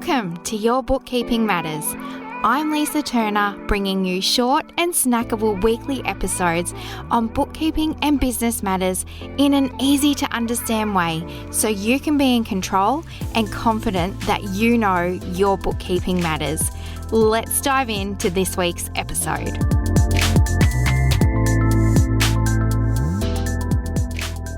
Welcome to Your Bookkeeping Matters. I'm Lisa Turner, bringing you short and snackable weekly episodes on bookkeeping and business matters in an easy to understand way so you can be in control and confident that you know your bookkeeping matters. Let's dive into this week's episode.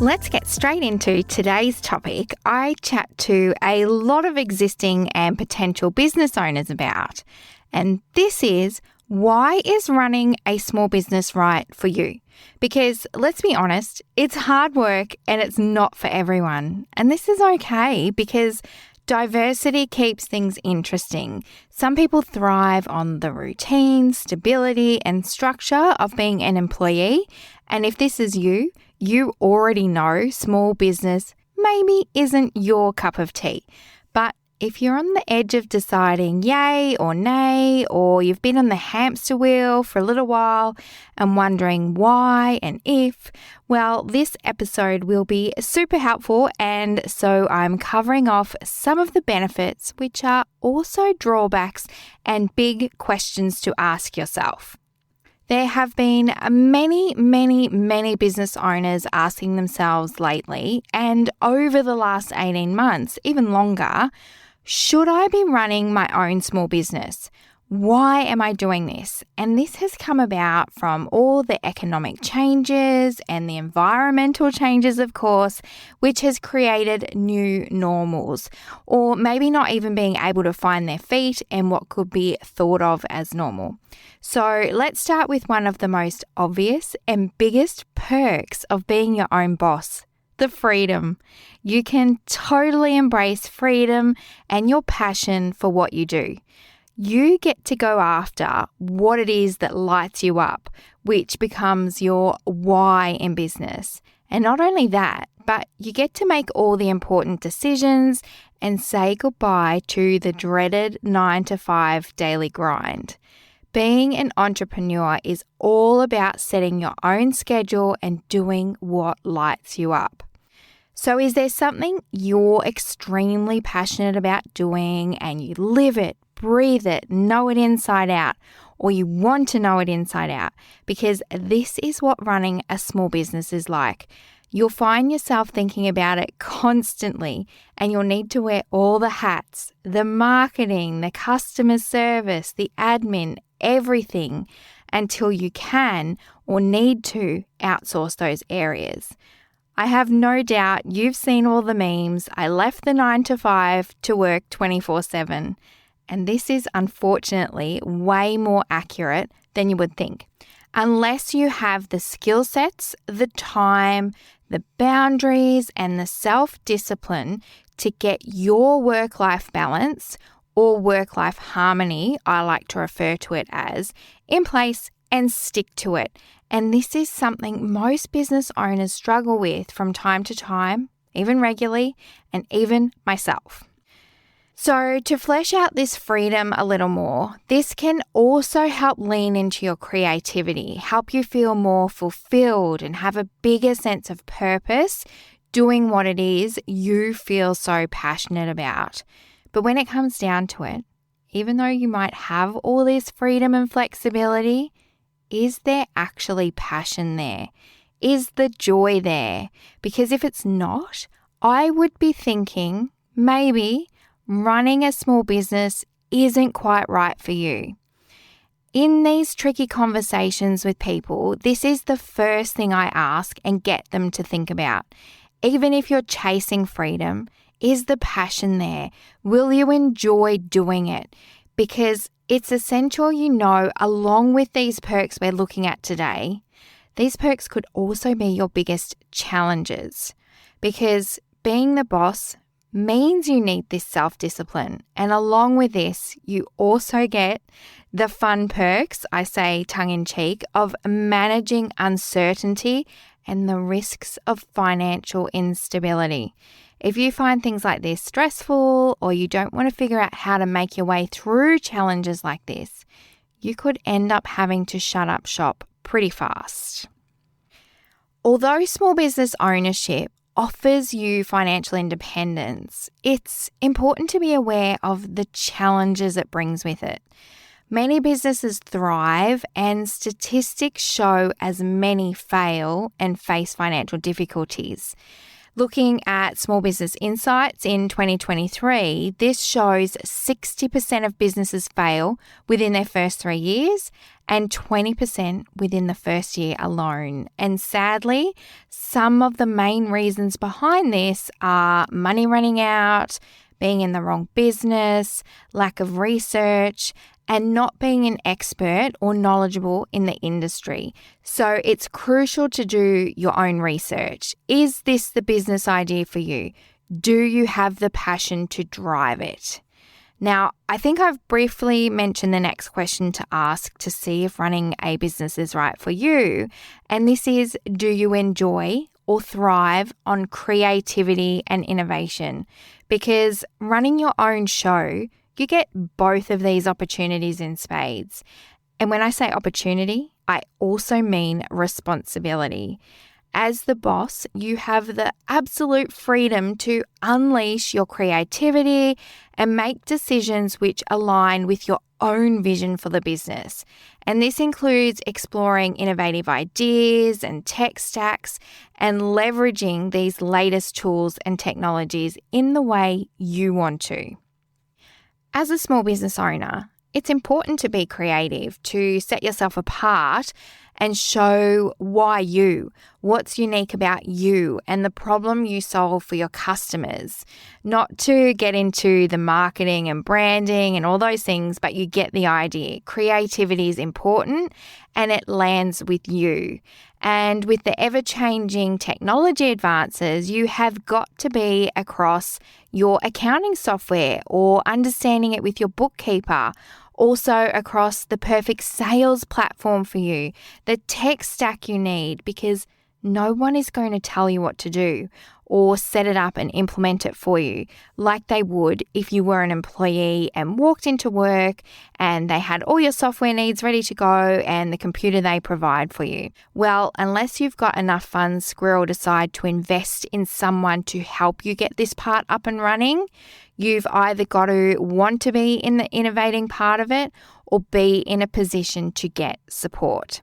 Let's get straight into today's topic. I chat to a lot of existing and potential business owners about, and this is, why is running a small business right for you? Because let's be honest, it's hard work and it's not for everyone. And this is okay because diversity keeps things interesting. Some people thrive on the routine, stability, and structure of being an employee. And if this is you, you already know small business maybe isn't your cup of tea. But if you're on the edge of deciding yay or nay, or you've been on the hamster wheel for a little while and wondering why and if, well, this episode will be super helpful, and so I'm covering off some of the benefits, which are also drawbacks and big questions to ask yourself. There have been many business owners asking themselves lately, and over the last 18 months, even longer, should I be running my own small business? Why am I doing this? And this has come about from all the economic changes and the environmental changes, of course, which has created new normals, or maybe not even being able to find their feet in what could be thought of as normal. So let's start with one of the most obvious and biggest perks of being your own boss. The freedom. You can totally embrace freedom and your passion for what you do. You get to go after what it is that lights you up, which becomes your why in business. And not only that, but you get to make all the important decisions and say goodbye to the dreaded 9-to-5 daily grind. Being an entrepreneur is all about setting your own schedule and doing what lights you up. So is there something you're extremely passionate about doing and you live it, breathe it, know it inside out, or you want to know it inside out? Because this is what running a small business is like. You'll find yourself thinking about it constantly, and you'll need to wear all the hats, the marketing, the customer service, the admin, everything, until you can or need to outsource those areas. I have no doubt you've seen all the memes. I left the 9-to-5 to work 24/7. And this is unfortunately way more accurate than you would think. Unless you have the skill sets, the time, the boundaries, and the self-discipline to get your work-life balance, or work-life harmony, I like to refer to it as, in place and stick to it. And this is something most business owners struggle with from time to time, even regularly, and even myself. So to flesh out this freedom a little more, this can also help lean into your creativity, help you feel more fulfilled and have a bigger sense of purpose doing what it is you feel so passionate about. But when it comes down to it, even though you might have all this freedom and flexibility, is there actually passion there? Is the joy there? Because if it's not, I would be thinking maybe running a small business isn't quite right for you. In these tricky conversations with people, this is the first thing I ask and get them to think about. Even if you're chasing freedom, is the passion there? Will you enjoy doing it? Because it's essential you know, along with these perks we're looking at today, these perks could also be your biggest challenges. Because being the boss means you need this self-discipline. And along with this, you also get the fun perks, I say tongue-in-cheek, of managing uncertainty and the risks of financial instability. If you find things like this stressful, or you don't want to figure out how to make your way through challenges like this, you could end up having to shut up shop pretty fast. Although small business ownership offers you financial independence, it's important to be aware of the challenges it brings with it. Many businesses thrive, and statistics show as many fail and face financial difficulties. Looking at Small Business Insights in 2023, this shows 60% of businesses fail within their first 3 years and 20% within the first year alone. And sadly, some of the main reasons behind this are money running out, being in the wrong business, lack of research, and not being an expert or knowledgeable in the industry. So it's crucial to do your own research. Is this the business idea for you? Do you have the passion to drive it? Now, I think I've briefly mentioned the next question to ask to see if running a business is right for you. And this is, do you enjoy or thrive on creativity and innovation? Because running your own show, you get both of these opportunities in spades. And when I say opportunity, I also mean responsibility. As the boss, you have the absolute freedom to unleash your creativity and make decisions which align with your own vision for the business. And this includes exploring innovative ideas and tech stacks and leveraging these latest tools and technologies in the way you want to. As a small business owner, it's important to be creative, to set yourself apart and show why you, what's unique about you and the problem you solve for your customers. Not to get into the marketing and branding and all those things, but you get the idea. Creativity is important and it lands with you. And with the ever-changing technology advances, you have got to be across your accounting software or understanding it with your bookkeeper. Also across the perfect sales platform for you, the tech stack you need, because no one is going to tell you what to do or set it up and implement it for you like they would if you were an employee and walked into work and they had all your software needs ready to go and the computer they provide for you. Well, unless you've got enough funds squirreled aside to invest in someone to help you get this part up and running, you've either got to want to be in the innovating part of it or be in a position to get support.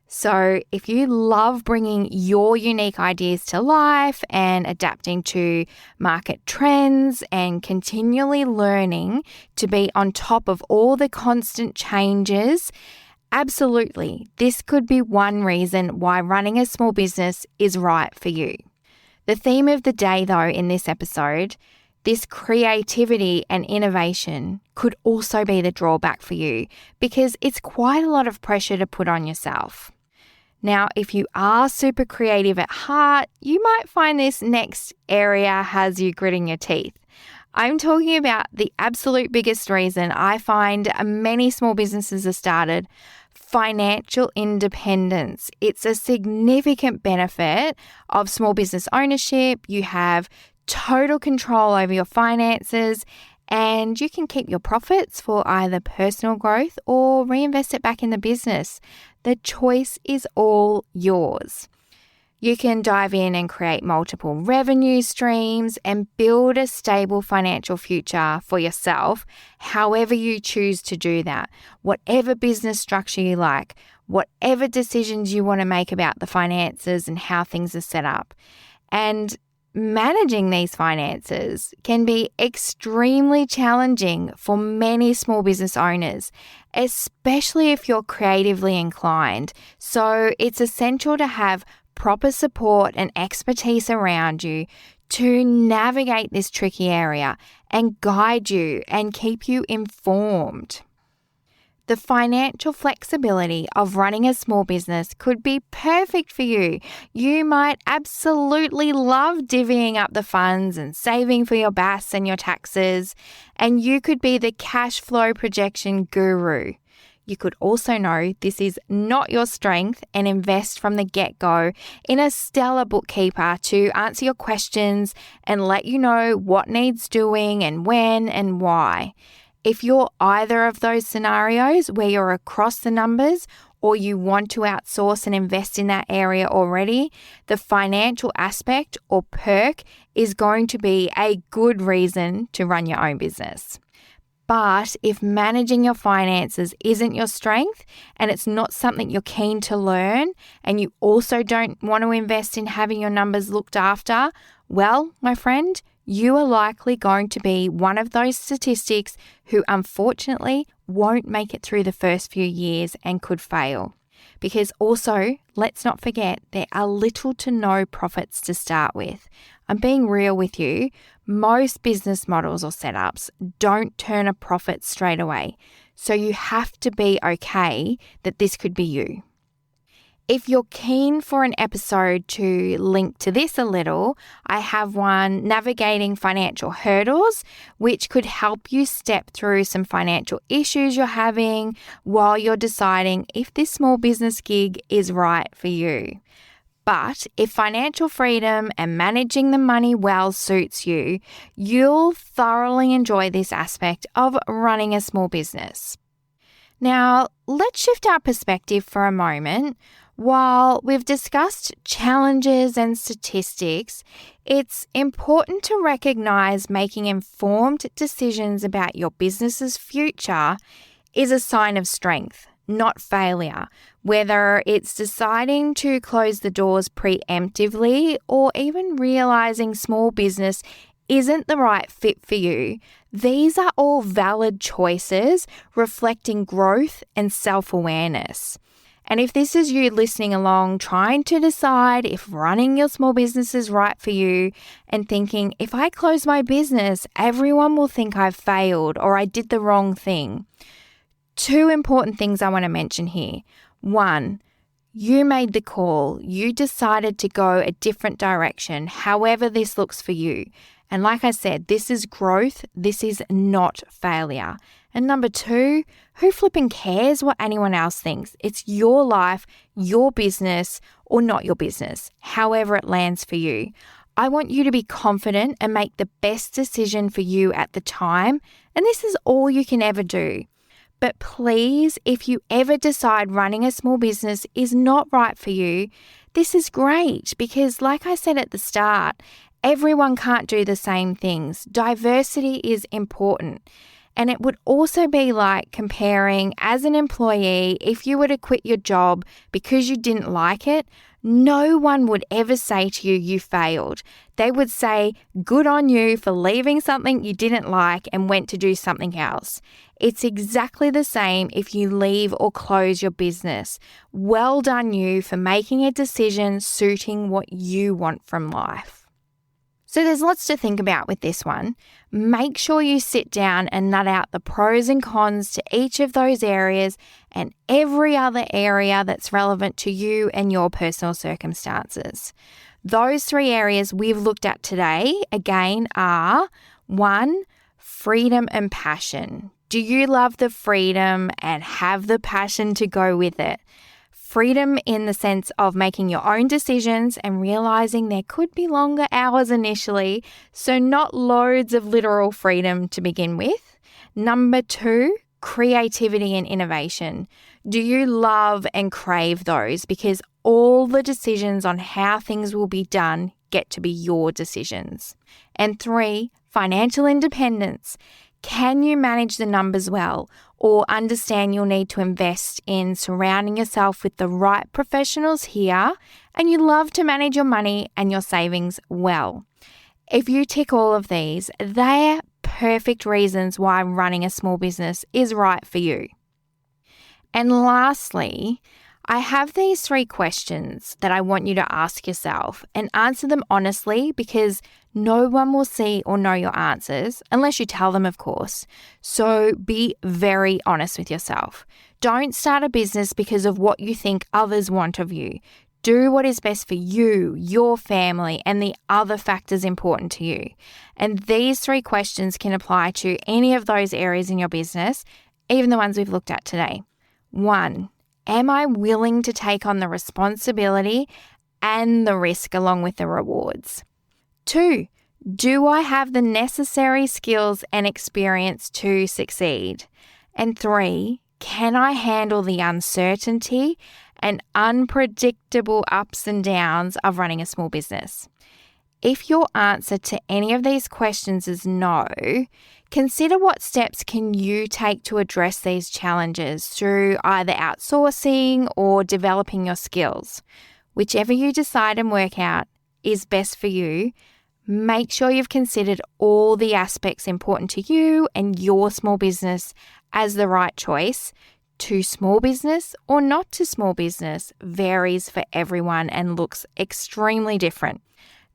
So if you love bringing your unique ideas to life and adapting to market trends and continually learning to be on top of all the constant changes, absolutely, this could be one reason why running a small business is right for you. The theme of the day, though, in this episode, this creativity and innovation could also be the drawback for you because it's quite a lot of pressure to put on yourself. Now, if you are super creative at heart, you might find this next area has you gritting your teeth. I'm talking about the absolute biggest reason I find many small businesses are started, financial independence. It's a significant benefit of small business ownership. You have total control over your finances and you can keep your profits for either personal growth or reinvest it back in the business. The choice is all yours. You can dive in and create multiple revenue streams and build a stable financial future for yourself, however you choose to do that. Whatever business structure you like, whatever decisions you want to make about the finances and how things are set up. And managing these finances can be extremely challenging for many small business owners, especially if you're creatively inclined. So it's essential to have proper support and expertise around you to navigate this tricky area and guide you and keep you informed. The financial flexibility of running a small business could be perfect for you. You might absolutely love divvying up the funds and saving for your BAS and your taxes, and you could be the cash flow projection guru. You could also know this is not your strength and invest from the get-go in a stellar bookkeeper to answer your questions and let you know what needs doing and when and why. If you're either of those scenarios where you're across the numbers or you want to outsource and invest in that area already, the financial aspect or perk is going to be a good reason to run your own business. But if managing your finances isn't your strength and it's not something you're keen to learn, and you also don't want to invest in having your numbers looked after, well, my friend, you are likely going to be one of those statistics who unfortunately won't make it through the first few years and could fail. Because also, let's not forget, there are little to no profits to start with. I'm being real with you. Most business models or setups don't turn a profit straight away. So you have to be okay that this could be you. If you're keen for an episode to link to this a little, I have one, Navigating Financial Hurdles, which could help you step through some financial issues you're having while you're deciding if this small business gig is right for you. But if financial freedom and managing the money well suits you, you'll thoroughly enjoy this aspect of running a small business. Now, let's shift our perspective for a moment. While we've discussed challenges and statistics, it's important to recognize making informed decisions about your business's future is a sign of strength, not failure, whether it's deciding to close the doors preemptively or even realizing small business isn't the right fit for you. These are all valid choices reflecting growth and self-awareness. And if this is you listening along, trying to decide if running your small business is right for you and thinking, if I close my business, everyone will think I've failed or I did the wrong thing. Two important things I want to mention here. One, you made the call. You decided to go a different direction, however this looks for you. And like I said, this is growth. This is not failure. And number two, who flipping cares what anyone else thinks? It's your life, your business, or not your business, however it lands for you. I want you to be confident and make the best decision for you at the time. And this is all you can ever do. But please, if you ever decide running a small business is not right for you, this is great because like I said at the start, everyone can't do the same things. Diversity is important. And it would also be like comparing as an employee, if you were to quit your job because you didn't like it, no one would ever say to you, you failed. They would say, good on you for leaving something you didn't like and went to do something else. It's exactly the same if you leave or close your business. Well done you for making a decision suiting what you want from life. So there's lots to think about with this one. Make sure you sit down and nut out the pros and cons to each of those areas and every other area that's relevant to you and your personal circumstances. Those three areas we've looked at today, again, are 1, freedom and passion. Do you love the freedom and have the passion to go with it? Freedom in the sense of making your own decisions and realizing there could be longer hours initially, so not loads of literal freedom to begin with. Number 2, creativity and innovation. Do you love and crave those? Because all the decisions on how things will be done get to be your decisions. And 3, financial independence. Can you manage the numbers well or understand you'll need to invest in surrounding yourself with the right professionals here and you love to manage your money and your savings well? If you tick all of these, they're perfect reasons why running a small business is right for you. And lastly, I have these 3 questions that I want you to ask yourself and answer them honestly because no one will see or know your answers unless you tell them, of course. So be very honest with yourself. Don't start a business because of what you think others want of you. Do what is best for you, your family, and the other factors important to you. And these 3 questions can apply to any of those areas in your business, even the ones we've looked at today. 1, am I willing to take on the responsibility and the risk along with the rewards? 2, do I have the necessary skills and experience to succeed? And 3, Can I handle the uncertainty and unpredictable ups and downs of running a small business? If your answer to any of these questions is no, consider what steps can you take to address these challenges through either outsourcing or developing your skills. Whichever you decide and work out is best for you, make sure you've considered all the aspects important to you and your small business as the right choice. To small business or not to small business varies for everyone and looks extremely different.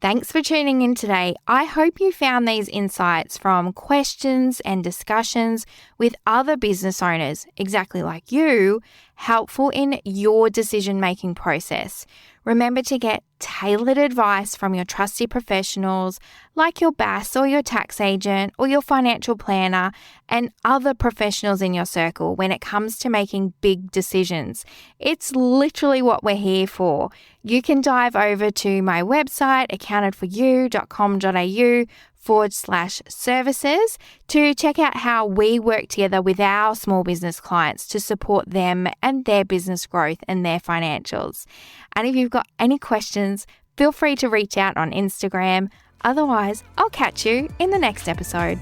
Thanks for tuning in today. I hope you found these insights from questions and discussions with other business owners, exactly like you, helpful in your decision-making process. Remember to get tailored advice from your trusty professionals like your BAS or your tax agent or your financial planner and other professionals in your circle when it comes to making big decisions. It's literally what we're here for. You can dive over to my website, accountedforyou.com.au/services to check out how we work together with our small business clients to support them and their business growth and their financials. And if you've got any questions, feel free to reach out on Instagram. Otherwise, I'll catch you in the next episode.